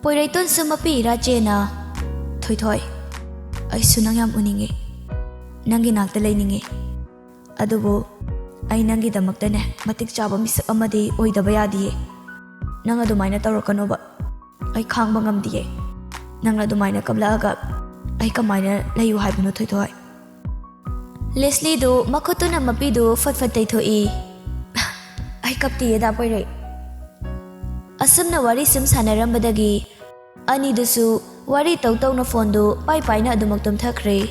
Poiraiton sumapi rajena thoi thoi ai sunang yam uninge nangi nakta leininge adubo ai nangi damakta ne matik chaba misak amadi oidaba yadiye nang adumaina tawrakanoba ai khangba ngamdiye nang adumaina kamlaaga ai kamaina layu haibino thoi thoi Leslie do makotuna mapidu fatfatai thoi ai kaptiye da poirai asumna wari sum sanarambadagi ani dusu wari tawtawna phone do pai paina adumak tumthakre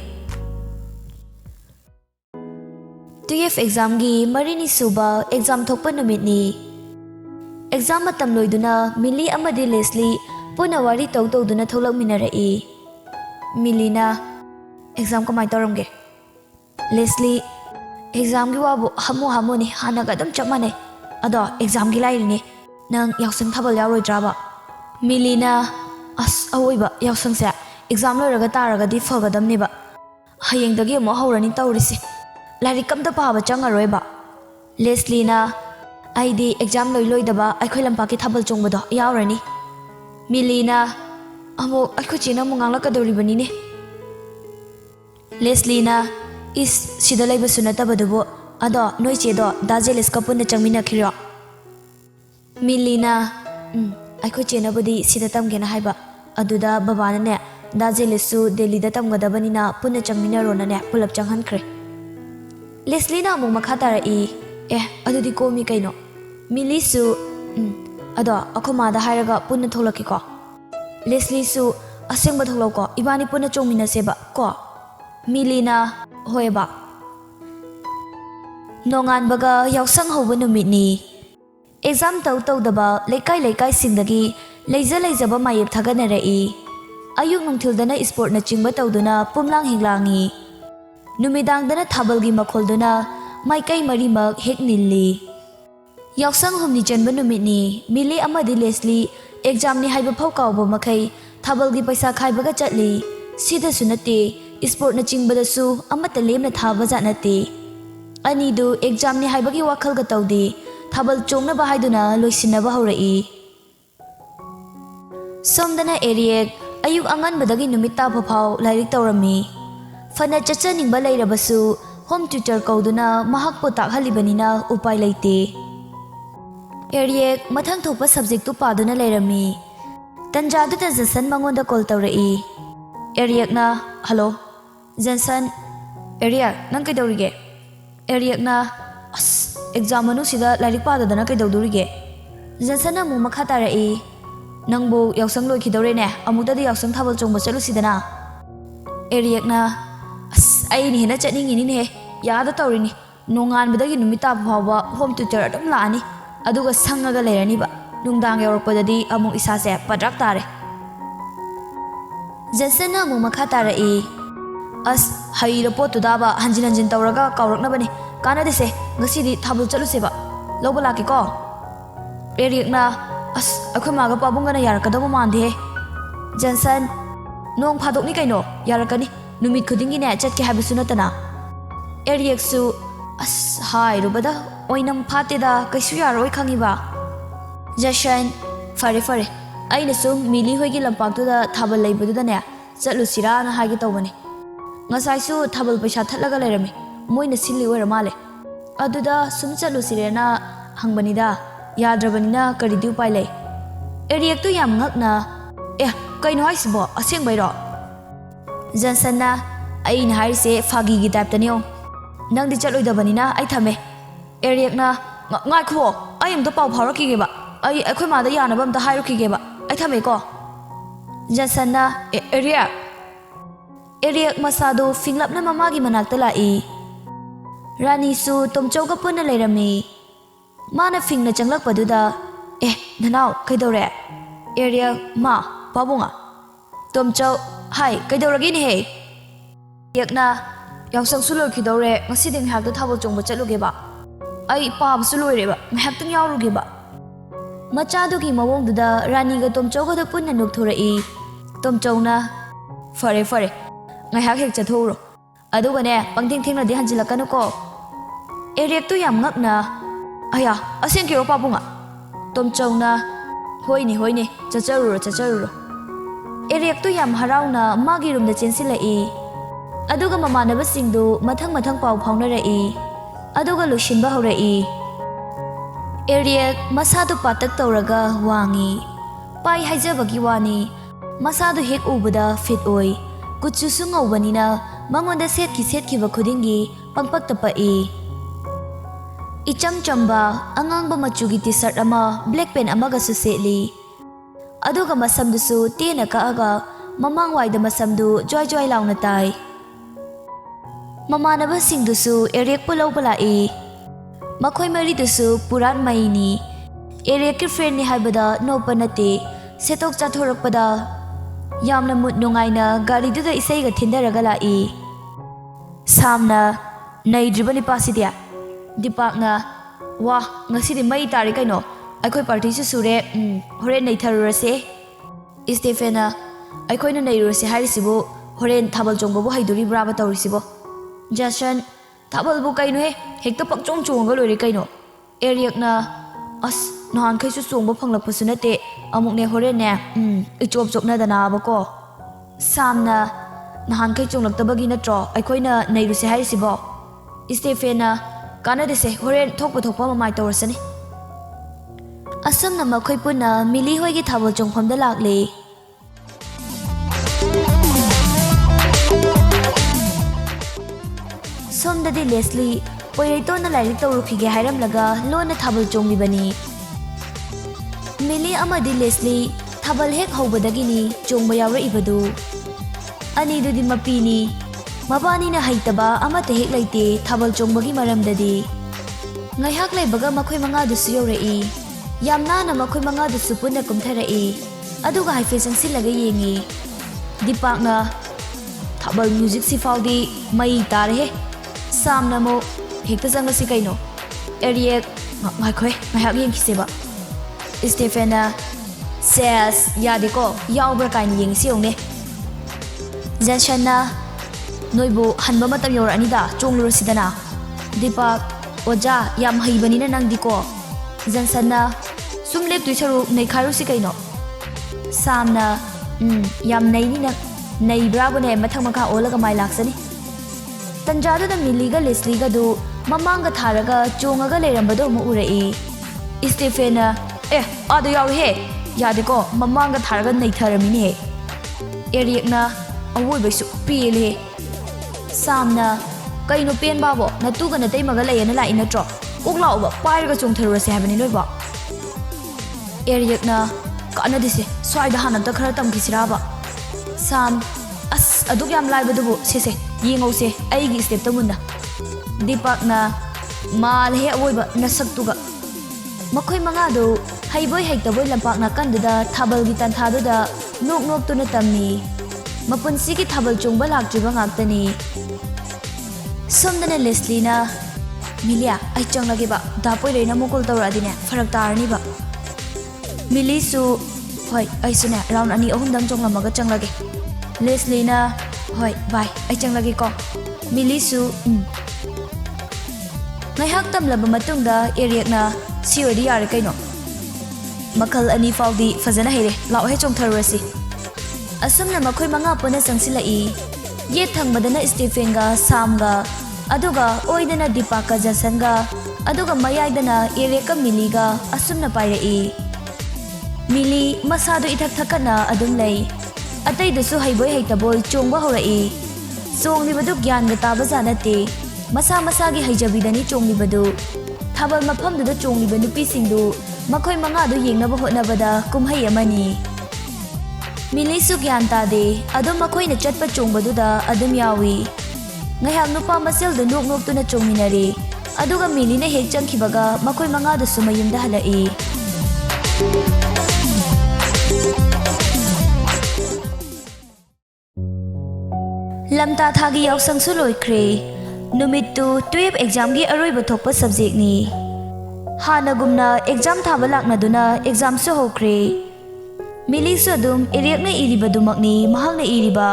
12th exam gi marini suba exam thokpa numit ni exam matam loiduna Millie amadi Leslie puna wari tawtawduna tholak minarai Millie exam kamai tawramge Leslie exam gi wabu hamu ni hanaga dam chapmane ado exam gi lairi nang yausang thabal yaroidraba Millie as awoiba yausang se exam loiraga taraga di fagadamni ba hayeng dagi mo hawrani tawrisi lari kamta paba changaroiba Leslie aidi exam loidaba aikhoi lampaki thabal chongbado yaurani Millie amo aikho china mungangla kadoribani ne Leslie is sida laiba sunatabadubo ado noi chedo dajeles kapuna changmina khiro Millie aikho chena budi sida tamgena haiba aduda babana ne dajelesu Delhi da tamgadabanina punna changmina rona ne pulap changhankhre Leslie na mung makha tarai adudi komi kaino Millie su ado akhoma da hairaga punna tholaki ko Leslie su asengba tholo ko ibani punna chongmina seba ko Millie hoeba nongan baga yausang hoba numit ni exam tawdaba leikai singdagi leijaba mayep thaganarai ayuk nungthildana sport na chingba tawduna pumlang hinglangi numidangdana thabalgi makholduna maikai marimak hek nilli yausang humni janba numit ni Millie amadi Leslie exam ni haiba phau kawbo makai thabalgi paisa khaibaga chatli sida sunate sport na chingbada su amata lemna thaba janate ani du exam ni haibagi wakhal ga tawdi thabal chongna ba haiduna loisina ba haurai somdana eriek ayuk angan badagi numita phau lairik tawrami fana chachaning ba lairabasu home tutor kauduna mahak po takhalibani upai laite eriek mathang thopa subject tu paduna lairami tanjadu ta Jason mangonda call tawrai eriek hello Jason eriek nang kaidorige eriek as exam manu sida lairik padadana kaidodurige Jason mu makha tarai nangbu yausang loi khidore ne amuda di yausang thabal chongba chalu sidana eriek as ai ni hena chaningi ni ne yada tawrini nongan badagi numita bhawa home tutor adum laani aduga sangaga leirani ba nungdang yorokpadadi amuk isa se padrak tare Jason mu makha tarai as hai report daba hanjin tawraga kawrakna bani kana dise ngasi di thabul chalu seba loba laki ko eriek as akhoi maga pabungana yarakadaba mande Jason nong phadok ni kaino yarakani numit khudingi ne chatke habisu natana eriek su as hai rubada oinam phateda kaisu yaroi khangiba Jason fare aina sum Millie hoigi lampaktu da thabal leibudu da ne chatlu sira na hagi tawbani ngasai su thabal paisa thatlaga leirami moina silli oira male aduda sum chatlu sirena hangbani da yadrabanina karidu pai lei eriek tu yam ngakna kaino haisibo aseng bairo Jason ai na haise fagi gi type taniyo nang di chatloidabanina ai thame eriek ngai kho ai am to pau phaurakki ge ba ai akhoi ma da yana bam ta hairukki ge ba ai thame ko Jason eriek masado finglapna mamagi manakta lai Rani su tomchauga punna leirami mana fingna changlakpaduda nanau kaidore eriek ma pabunga tomchau hai kaidoragi ni he yakna yausang suloi khidore ngasiding hak da thabo chongba chaluge ba ai pab suloi re ba mahak tung yawruge ba machadu gi mawong duda Rani ga tomchauga da punna nukthorei tomchauna fare ngai hak hek chathoro aduga ne pangthing thingna di hanjilakanu ko eriek tu yam ngakna aya aseng kiro pabunga tomchauna hoini chacharuro Eric tu yam harauna magi room da chensilai aduga mamanabasingdu mathang pau phaunarei aduga lusinba horai Eric masadu patak tauraga wangi pai haijabagi wani masadu hek ubada fit oi kuchusu ngaubanina mangonda setki ba khudingi pangpak tapai icham chamba angangba machugi t-shirt ama black pen amaga su setli aduga masamdusu tena kaaga mamangwaida masamdu joy launa tai mamanabasingdusu Eric pulau palai makhoi maridusu puran maini Eric ki friend ni haibada nopa nate setok chathorakpada yamna mut nungaina gari duda isai ga thindaraga lai samna naidribani pasidia Dipakna wah ngasi di mai tari kaino aikoi party su sure horen nei tharurase Stephena aikoi na neiruse harisibu horen thabal jongbo haiduri braba taurisibo Jason thabal bu kaino he hekta pakchong chonga lori kaino Eric na as nahan khai su chongbo phanglak phasu nate amuk ne horen ne ichop na dana bako samna nahan khai chonglak tabagi natro aikoi na neiruse harisibo Stephena Kana dese horen thokpa mamai tawrasani Asam na makhoi punna Millie hoi gi thabal chongpham da lakle Somdadi Leslie poiraito na lairik tawrukhige hairamlaga lona thabal chongmi bani Millie amadi Leslie thabal hek hobadagini chongba yawra ibadu ani dudi mapini Mabani na haitaba amata hek laite thabal chongbagi maramdadi ngaihak laibaga makhoi manga dusu yorei yamna na makhoi manga dusu punna kumtharai aduga haife sangsilaga yengi Dipakna thabal music si faudi mai tare he samna mo hekta janga si kaino Eric makhoi ngaihak yeng kiseba Stephena says yadiko yawbra kain yeng si ongne Janshana Noibu hanba matam yorani da chonglur sidana Dipak oja yam haibani na nang diko Jansanna sumlep tu saru nei kharu si kaino Samna yam nei ni na nei brabo ne mathang makha olaga mai laksani Tanjadu da Millie ga Leslie ga du mamanga tharaga chongaga lerambado mu urai Stephena adu yawi he yadiko mamanga tharaga nei tharamini he Eric na awoi baisu pile Samna kaino pen babo natuga na taimaga layana lai natro uklau ba pairaga chongtharurase habani loiba Eric na kana dise swaida hanamta khara tamkisiraba Sam as aduk yam laibadubu sese yengause aigi step tamunna Dipak na mal he oiba nasaktuga makhoi manga do haiboi haittaboi lampak na kanduda thabal gi tanthadu nok tuna tamni mapunsi ki thabal chongba lakjiba ngaktani Somdana Leslie na Milia ai changlage ba dapoi leina mokol tawradine farak tarni ba Millie su hoi ai sune round ani ahum dam chonglamaga changlage Leslie na hoi bye ai changlage ko Millie su ngaihak tamlaba matungda Eric na siodi yare kaino makal ani faudi fazana heire lao he chongtharasi Asumna makhoi manga puna sangsilai ye thangmadana Stephen ga Sam ga aduga oidana Dipaka Jason ga aduga mayaidana Eric ka Millie ga asumna pairei Millie masadu ithak thakana adum lei atai dusu haiboi haitaboy chongba horai chongli badu gyan ga taba janate masa gi haijabidani chongli badu thabal mafam du chongli banu pisingdu makhoi manga du yengnaba hotnabada kumhai amani Millie su gyan tade adum makhoi na chatpa chongbadu adum yawi ngayang nupa masel du nok tu na chongminari aduga Millie na hek changkhibaga makhoi manga du sumayumda halai lamta thagi yausang su loikre numit tu 12 exam gi aroi ba thokpa subject ni hana gumna exam thaba lakna duna exam su hokre Millie su adum Eric na iribadumakni mahang na iriba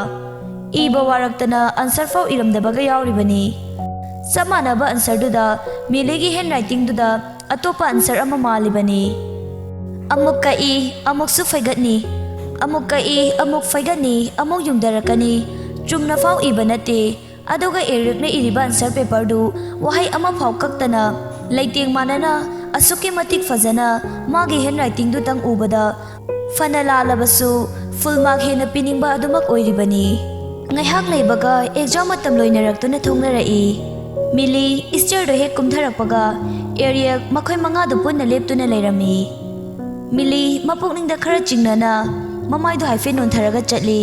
iba waraktana answer fau iramdabaga yauribani samanaba answer duda Millie gi handwriting duda atopa answer ama malibani amuk ka amuk su faigatni ꯑꯃꯨꯛ ꯀꯛꯏ, ꯑꯃꯨꯛ ꯐꯩꯒꯠꯅꯤ, ꯑꯃꯨꯛ ꯌꯨꯝꯗꯔꯛꯀꯅꯤ. ꯆꯨꯝꯅ ꯐꯥꯎ ꯏꯕ ꯅꯠꯇꯦ. ꯑꯗꯨꯒ ꯑꯦꯔꯤꯛꯅ ꯏꯔꯤꯕ ꯑꯟꯁꯔ ꯄꯦꯄꯔꯗꯨ ꯋꯥꯍꯩ ꯑꯃꯐꯥꯎ ꯀꯛꯇꯅ ꯂꯩꯇꯦꯡ ꯃꯥꯟꯅꯅ ꯑꯁꯨꯛꯀꯤ ꯃꯇꯤꯛ ꯐꯖꯅ ꯃꯥꯒꯤ ꯍꯦꯟꯔꯥꯏꯇꯤꯡꯗꯨꯇꯪ ꯎꯕꯗ ꯐꯅ ꯂꯥꯜꯂꯕꯁꯨ ꯐꯨꯜ ꯃꯥꯔꯛ ꯍꯦꯟꯅ ꯄꯤꯅꯤꯡꯕ ꯑꯗꯨꯃꯛ ꯑꯣꯏꯔꯤꯕꯅꯤ. ꯉꯥꯏꯍꯥꯛ ꯂꯩꯕꯒ ꯑꯦꯛꯖꯥꯝ ꯃꯇꯝ ꯂꯣꯏꯅꯔꯛꯇꯨꯅ ꯊꯣꯡꯅꯔꯛꯏ. ꯃꯤꯂꯤ ꯏꯁꯇꯤꯌꯔꯗꯣ ꯍꯦꯛ ꯀꯨꯝꯊꯔꯛꯄꯒ ꯑꯦꯔꯤꯛ ꯃꯈꯣꯏ ꯃꯉꯥꯗꯨ ꯄꯨꯟꯅ ꯂꯦꯞꯇꯨꯅ ꯂꯩꯔꯝꯃꯤ. ꯃꯤꯂꯤ ꯃꯄꯨꯛꯅꯤꯡꯗ ꯈꯔ ꯆꯤꯡꯅꯅ ꯃꯃꯥꯏꯗꯨ ꯍꯥꯏꯐꯦꯠ ꯅꯣꯟꯊꯔꯒ ꯆꯠꯂꯤ.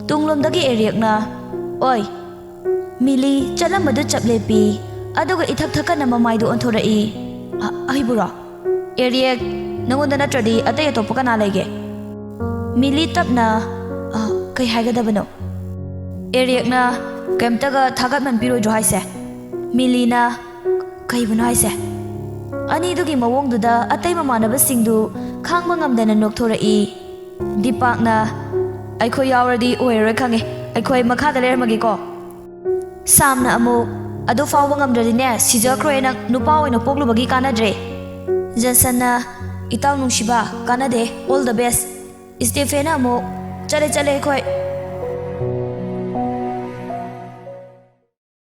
ꯇꯨꯡꯂꯣꯝꯗꯒꯤ ꯑꯦꯔꯤꯛꯅ "ꯑꯣꯏ!" ꯃꯤꯂꯤ ꯆꯠꯂꯝꯕꯗꯨ ꯆꯞ ꯂꯦꯞꯄꯤ. ꯑꯗꯨꯒ ꯏꯊꯛ ꯊꯛꯀꯠꯅ ꯃꯃꯥꯏꯗꯨ ꯑꯣꯟꯊꯣꯔꯛꯏ. "ꯑꯩꯕꯨꯔꯣ? ꯑꯦꯔꯤꯛ, ꯅꯪꯉꯣꯟꯗ ꯅꯠꯇ꯭ꯔꯗꯤ ꯑꯇꯩ ꯑꯇꯣꯞꯄ ꯀꯅꯥ ꯂꯩꯒꯦ?" ꯃꯤꯂꯤ ꯇꯞꯅ "ꯀꯩ ꯍꯥꯏꯒꯗꯕꯅꯣ?" ꯑꯦꯔꯤꯛꯅ "ꯀꯩꯝꯇꯒ ꯊꯥꯒꯠꯃꯟ ꯄꯤꯔꯣꯏꯗ꯭ꯔꯣ ꯍꯥꯏꯁꯦ?" ꯃꯤꯂꯤꯅ "ꯀꯩꯕꯨꯅꯣ ꯍꯥꯏꯁꯦ?" ꯑꯅꯤꯗꯨꯒꯤ ꯃꯑꯣꯡꯗꯨꯗ ꯑꯇꯩ ꯃꯃꯥꯟꯅꯕꯁꯤꯡꯗꯨ ꯈꯥꯡꯕ ꯉꯝꯗꯅ ꯅꯣꯛꯊꯣꯔꯛꯏ. ꯗꯤꯄꯥꯛꯅ "ꯑꯩꯈꯣꯏ ꯌꯥꯎꯔꯗꯤ ꯑꯣꯏꯔꯔꯣꯏ ꯈꯪꯉꯦ. ꯑꯩꯈꯣꯏ ꯃꯈꯥꯗ ꯂꯩꯔꯝꯃꯒꯦꯀꯣ." ꯁꯥꯝꯅ ꯑꯃꯨꯛ "ꯑꯗꯨ ꯐꯥꯎꯕ ꯉꯝꯗ꯭ꯔꯗꯤꯅꯦ ꯁꯤꯖꯈ꯭ꯔꯣꯏ ꯅꯪ ꯅꯨꯄꯥ ꯑꯣꯏꯅ ꯄꯣꯛꯂꯨꯕꯒꯤ ꯀꯥꯟꯅꯗ꯭ꯔꯦ." ꯖꯟꯁꯟꯅ "ꯏꯇꯥꯎ ꯅꯨꯡꯁꯤꯕ ꯀꯥꯟꯅꯗꯦ, ꯑꯣꯜ ꯗ ꯕꯦꯁ." ꯁ꯭ꯇꯦꯐꯦꯟꯅ ꯑꯃꯨꯛ "ꯆꯠꯂꯦ ꯑꯩꯈꯣꯏ."